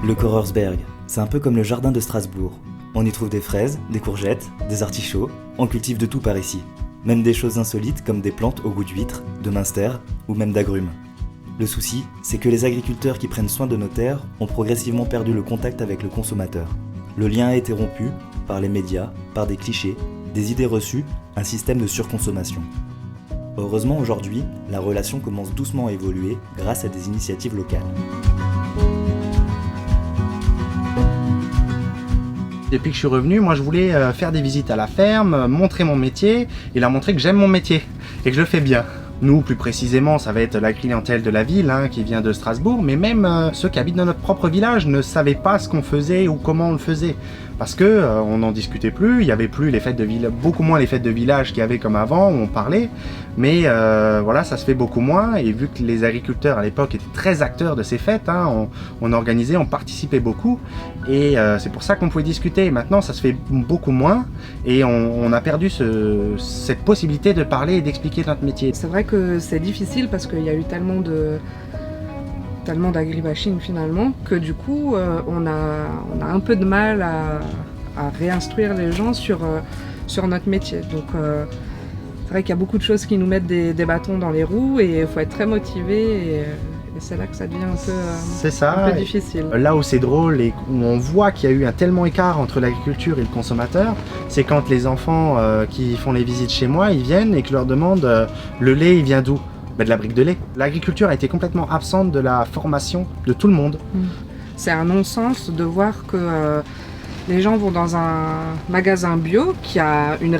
Le Korersberg, c'est un peu comme le jardin de Strasbourg. On y trouve des fraises, des courgettes, des artichauts, on cultive de tout par ici. Même des choses insolites comme des plantes au goût d'huître, de minster ou même d'agrumes. Le souci, c'est que les agriculteurs qui prennent soin de nos terres ont progressivement perdu le contact avec le consommateur. Le lien a été rompu par les médias, par des clichés, des idées reçues, un système de surconsommation. Heureusement aujourd'hui, la relation commence doucement à évoluer grâce à des initiatives locales. Depuis que je suis revenu, moi je voulais faire des visites à la ferme, montrer mon métier et leur montrer que j'aime mon métier et que je le fais bien. Nous, plus précisément, ça va être la clientèle de la ville qui vient de Strasbourg, mais même ceux qui habitent dans notre propre village ne savaient pas ce qu'on faisait ou comment on le faisait. Parce que on n'en discutait plus, il n'y avait plus les fêtes de village, beaucoup moins les fêtes de village qu'il y avait comme avant, où on parlait. Mais voilà, ça se fait beaucoup moins. Et vu que les agriculteurs à l'époque étaient très acteurs de ces fêtes, on organisait, on participait beaucoup. Et c'est pour ça qu'on pouvait discuter. Maintenant, ça se fait beaucoup moins. Et on a perdu cette possibilité de parler et d'expliquer notre métier. C'est vrai que c'est difficile parce qu'il y a eu tellement d'agribashing finalement, que du coup on a un peu de mal à réinstruire les gens sur notre métier. Donc c'est vrai qu'il y a beaucoup de choses qui nous mettent des bâtons dans les roues et il faut être très motivé et c'est là que ça devient un peu difficile. Là où c'est drôle et où on voit qu'il y a eu un tellement écart entre l'agriculture et le consommateur, c'est quand les enfants qui font les visites chez moi, ils viennent et que je leur demande le lait il vient d'où ? De la brique de lait. L'agriculture a été complètement absente de la formation de tout le monde. C'est un non-sens de voir que les gens vont dans un magasin bio qui a une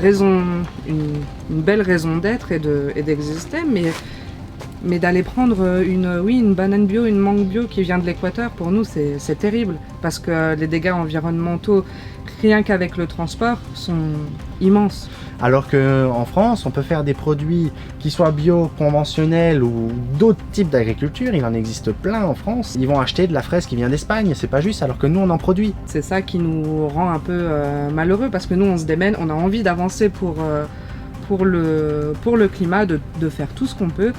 belle raison d'être et d'exister, mais d'aller prendre une banane bio, une mangue bio qui vient de l'Équateur, pour nous c'est terrible, parce que les dégâts environnementaux, rien qu'avec le transport, sont immenses. Alors qu'en France, on peut faire des produits qui soient bio, conventionnels ou d'autres types d'agriculture, il en existe plein en France. Ils vont acheter de la fraise qui vient d'Espagne, c'est pas juste, alors que nous on en produit. C'est ça qui nous rend un peu malheureux, parce que nous on se démène, on a envie d'avancer pour le climat, de faire tout ce qu'on peut.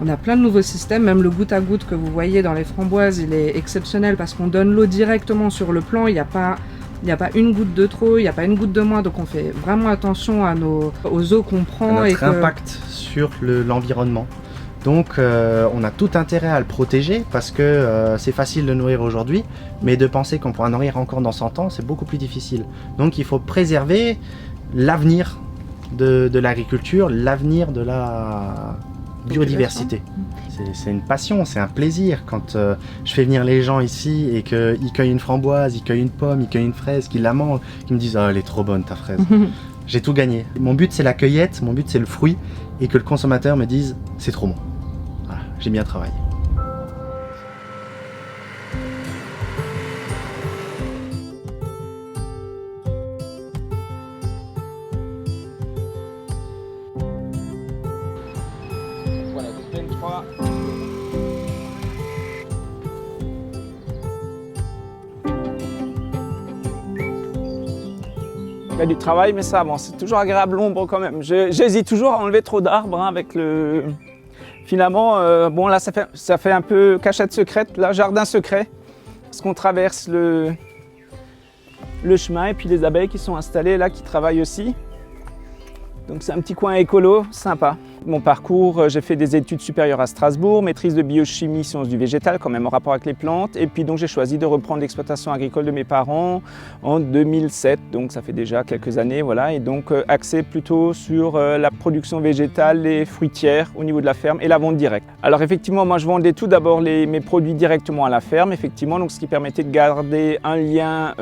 On a plein de nouveaux systèmes, même le goutte à goutte que vous voyez dans les framboises, il est exceptionnel parce qu'on donne l'eau directement sur le plant, il n'y a pas une goutte de trop, il n'y a pas une goutte de moins, donc on fait vraiment attention aux eaux qu'on prend. Notre impact sur l'environnement. Donc on a tout intérêt à le protéger parce que c'est facile de nourrir aujourd'hui, mais de penser qu'on pourra nourrir encore dans 100 ans, c'est beaucoup plus difficile. Donc il faut préserver l'avenir de l'agriculture, l'avenir de la biodiversité. C'est une passion, c'est un plaisir quand je fais venir les gens ici et qu'ils cueillent une framboise, ils cueillent une pomme, ils cueillent une fraise, qu'ils la mangent, qu'ils me disent « Ah, elle est trop bonne ta fraise ». J'ai tout gagné. Mon but c'est la cueillette, mon but c'est le fruit et que le consommateur me dise « C'est trop bon ». Voilà, j'ai bien travaillé. Il y a du travail, mais ça avance. C'est toujours agréable l'ombre quand même. J'hésite toujours à enlever trop d'arbres avec le... Finalement, bon là ça fait un peu cachette secrète, là, jardin secret. Parce qu'on traverse le chemin et puis les abeilles qui sont installées là, qui travaillent aussi. Donc c'est un petit coin écolo, sympa. Mon parcours, j'ai fait des études supérieures à Strasbourg, maîtrise de biochimie, sciences du végétal, quand même en rapport avec les plantes. Et puis donc j'ai choisi de reprendre l'exploitation agricole de mes parents en 2007, donc ça fait déjà quelques années, voilà. Et donc axé plutôt sur la production végétale et fruitière au niveau de la ferme et la vente directe. Alors effectivement, moi je vendais tout d'abord mes produits directement à la ferme, effectivement, donc ce qui permettait de garder un lien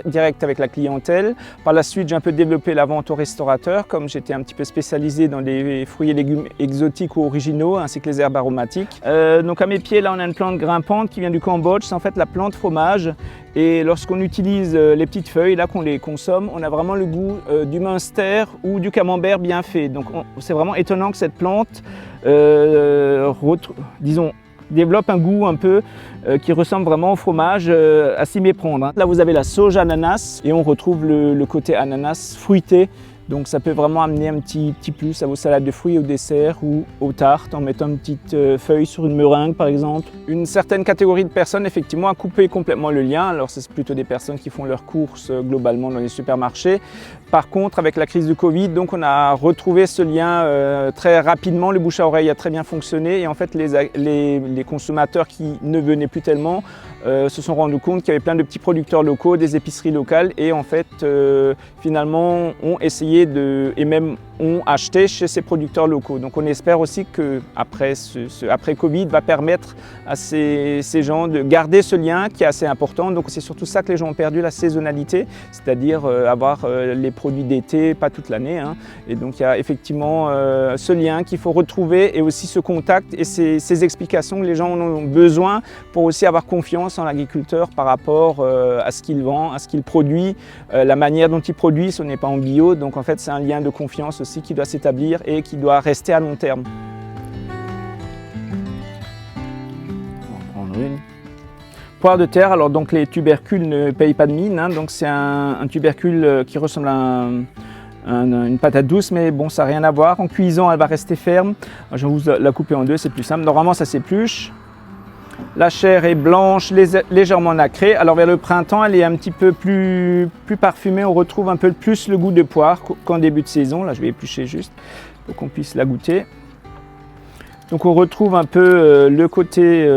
direct avec la clientèle. Par la suite, j'ai un peu développé la vente aux restaurateurs, comme j'étais un petit peu spécialisé dans les fruits et légumes exotiques ou originaux, ainsi que les herbes aromatiques. Donc à mes pieds, là, on a une plante grimpante qui vient du Cambodge. C'est en fait la plante fromage. Et lorsqu'on utilise les petites feuilles, là, qu'on les consomme, on a vraiment le goût du Munster ou du camembert bien fait. Donc c'est vraiment étonnant que cette plante, disons, développe un goût un peu qui ressemble vraiment au fromage, à s'y méprendre. Là, vous avez la sauge ananas et on retrouve le côté ananas fruité Donc ça peut vraiment amener un petit plus à vos salades de fruits, au dessert ou aux tartes en mettant une petite feuille sur une meringue par exemple. Une certaine catégorie de personnes effectivement a coupé complètement le lien. Alors c'est plutôt des personnes qui font leurs courses globalement dans les supermarchés. Par contre avec la crise du Covid, donc on a retrouvé ce lien très rapidement. Le bouche à oreille a très bien fonctionné et en fait les consommateurs qui ne venaient plus tellement se sont rendus compte qu'il y avait plein de petits producteurs locaux, des épiceries locales et en fait finalement ont essayé et même ont acheté chez ces producteurs locaux. Donc on espère aussi que après Covid va permettre à ces gens de garder ce lien qui est assez important. Donc c'est surtout ça que les gens ont perdu, la saisonnalité, c'est-à-dire avoir les produits d'été, pas toute l'année. Hein. Et donc il y a effectivement ce lien qu'il faut retrouver et aussi ce contact et ces explications que les gens ont besoin pour aussi avoir confiance en l'agriculteur par rapport à ce qu'il vend, à ce qu'il produit, la manière dont il produit, ce n'est pas en bio. Donc en fait c'est un lien de confiance aussi qui doit s'établir et qui doit rester à long terme. On va prendre une. Poire de terre, alors donc les tubercules ne payent pas de mine, hein, donc c'est un tubercule qui ressemble à une patate douce, mais bon, ça n'a rien à voir. En cuisant, elle va rester ferme. Je vais vous la couper en deux, c'est plus simple. Normalement, ça s'épluche. La chair est blanche, légèrement nacrée. Alors vers le printemps, elle est un petit peu plus parfumée. On retrouve un peu plus le goût de poire qu'en début de saison. Là, je vais éplucher juste pour qu'on puisse la goûter. Donc on retrouve un peu le côté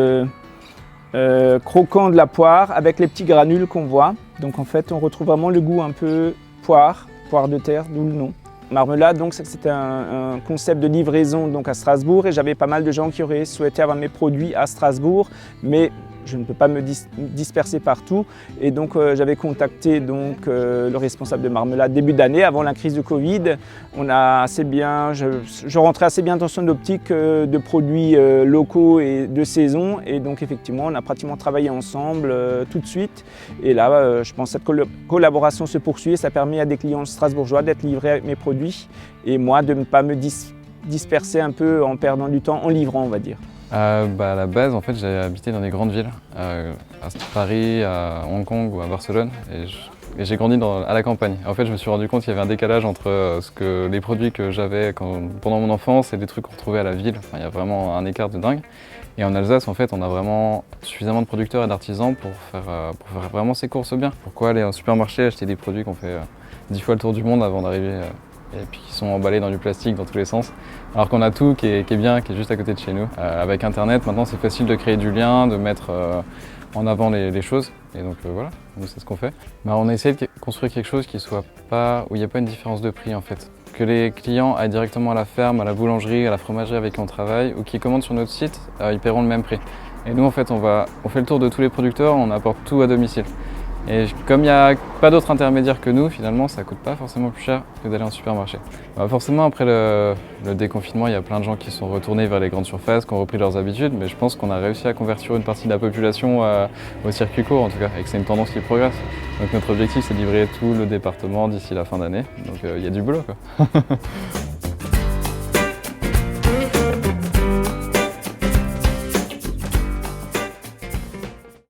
croquant de la poire avec les petits granules qu'on voit. Donc en fait, on retrouve vraiment le goût un peu poire de terre, d'où le nom. Marmelade, donc c'était un concept de livraison donc à Strasbourg et j'avais pas mal de gens qui auraient souhaité avoir mes produits à Strasbourg, mais je ne peux pas me disperser partout et donc j'avais contacté donc, le responsable de Marmelade début d'année avant la crise de Covid. On a assez bien, je rentrais assez bien dans son optique de produits locaux et de saison et donc effectivement on a pratiquement travaillé ensemble tout de suite et là je pense que cette collaboration se poursuit et ça permet à des clients strasbourgeois d'être livrés avec mes produits et moi de ne pas me disperser un peu en perdant du temps en livrant on va dire. À la base, en fait, j'ai habité dans des grandes villes, à Paris, à Hong Kong ou à Barcelone, et j'ai grandi à la campagne. En fait, je me suis rendu compte qu'il y avait un décalage entre les produits que j'avais pendant mon enfance et les trucs qu'on retrouvait à la ville. Enfin, il y a vraiment un écart de dingue. Et en Alsace, en fait, on a vraiment suffisamment de producteurs et d'artisans pour faire vraiment ses courses bien. Pourquoi aller au supermarché acheter des produits qu'on fait 10 fois le tour du monde avant d'arriver et puis qui sont emballés dans du plastique dans tous les sens. Alors qu'on a tout qui est bien, qui est juste à côté de chez nous. Avec Internet, maintenant c'est facile de créer du lien, de mettre en avant les choses. Et donc voilà, c'est ce qu'on fait. On a essayé de construire quelque chose qui soit pas, où il n'y a pas une différence de prix en fait. Que les clients aillent directement à la ferme, à la boulangerie, à la fromagerie avec qui on travaille, ou qui commandent sur notre site, ils paieront le même prix. Et nous en fait, on fait le tour de tous les producteurs, on apporte tout à domicile. Et comme il n'y a pas d'autres intermédiaires que nous, finalement, ça ne coûte pas forcément plus cher que d'aller en supermarché. Forcément, après le déconfinement, il y a plein de gens qui sont retournés vers les grandes surfaces, qui ont repris leurs habitudes, mais je pense qu'on a réussi à convertir une partie de la population au circuit court, en tout cas, et que c'est une tendance qui progresse. Donc notre objectif, c'est de livrer tout le département d'ici la fin d'année. Donc il y a du boulot, quoi.